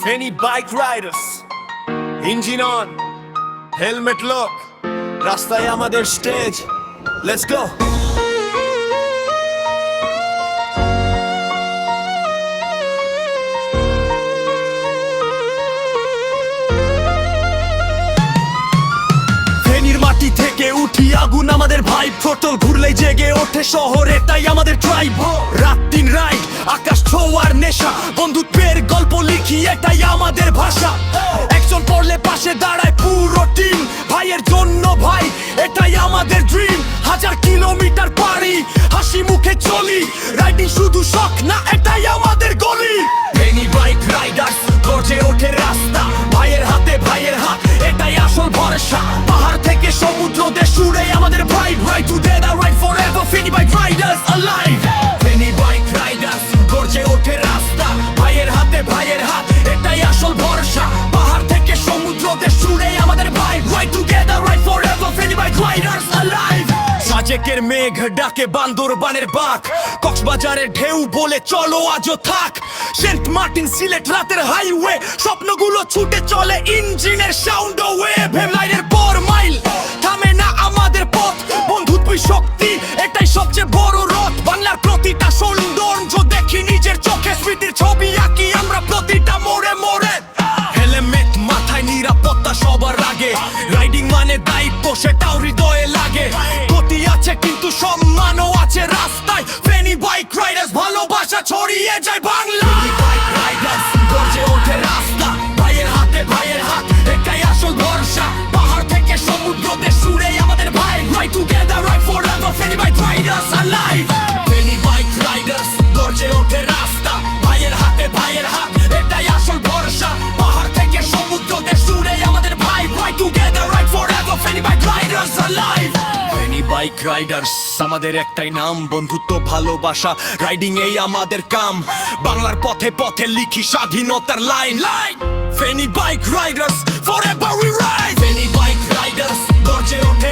Feni Bike Riders, Engine on, Helmet lock, রাস্তায় আমাদের stage, Let's go! ফেনীর মাটি থেকে উঠি আগুন আমাদের ভাই, ফোটল ঘুরলেই জেগে ওঠে শহরে, তাই আমাদের ট্রাইব। রাত দিন রাইড, আকাশ ছোঁয়ার নেশা, বন্ধুত্বের গল্প লিখি, এটাই আমাদের ভাষা। একজন পড়লে পাশে দাঁড়ায় পুরো টিম, ভাইয়ের জন্য ভাই, এটাই আমাদের ড্রিম। 1000 কিলোমিটার পাড়ি, হাসি মুখে চলি, রাইডিং শুধু শখ না, এটাই আমাদের গলি। ফেনী বাইক রাইডার্স, গর্জে ওঠে রাস্তা, ভাইয়ের হাতে ভাইয়ের হাত, এটাই আসল ভরসা। পাহাড় থেকে সমুদ্র দেশ জুড়ে আমাদের ভাই, right together, right forever, Feni Bike Riders alive. Feni Bike Riders, গর্জে ওঠে রাস্তা, ভাইয়ের হাতে ভাইয়ের হাত, এটাই আসল ভরসা। পাহাড় থেকে সমুদ্র দেশ জুড়ে আমাদের ভাই, right together, right forever, Feni Bike Riders alive. সাজেকের মেঘ ডাকে বান্দরবানের বাঘ, কক্সবাজারের ঢেউ বলে চলো আজও থাক। সেন্ট মার্টিন সিলেট রাতের হাইওয়ে, স্বপ্নগুলো ছুটে চলে ইঞ্জিনের সাউন্ড ওয়েভ। হেডলাইনের পর মাইল, থামে না আমাদের পথ, বন্ধুত্বই শক্তি, এটাই সবচেয়ে বড় রথ। বাংলার প্রতিটা সৌন্দর্য দেখি নিজের চোখে, স্মৃতির ছবি আঁকি আমরা প্রতিটা মোড়ে মোড়ে। হেলমেট মাথায়, নিরাপত্তা সবার আগে, রাইডিং মানে দায়িত্ব, সেটাও হৃদয়ে লাগে। গতি আছে কিন্তু সম্মানও আছে রাস্তায়, ফেনী বাইক রাইডার্স, ভালোবাসা ছড়িয়ে যায় বাংলায়। ফেনী বাইক রাইডার্স, গর্জে ওঠে রাস্তা, ভাইয়ের হাতে ভাইয়ের হাত, এটাই আসল ভরসা। পাহাড় থেকে সমুদ্র দেশ জুড়ে আমাদের ভাই, right together, right forever, Feni Bike Riders alive. Feni bike Riders, গর্জে ওঠে রাস্তা, ভাইয়ের হাতে ভাইয়ের হাত, এটাই আসল ভরসা। পাহাড় থেকে সমুদ্র দেশ জুড়ে আমাদের ভাই, right together, right forever, Feni Bike Riders alive. Feni bike Riders, আমাদের একটাই নাম, বন্ধুত্ব ভালোবাসা, রাইডিং এই আমাদের কাম। বাংলার পথে পথে লিখি স্বাধীনতার line. Feni bike Riders, forever we ride. Feni bike Riders, গর্জে ওঠে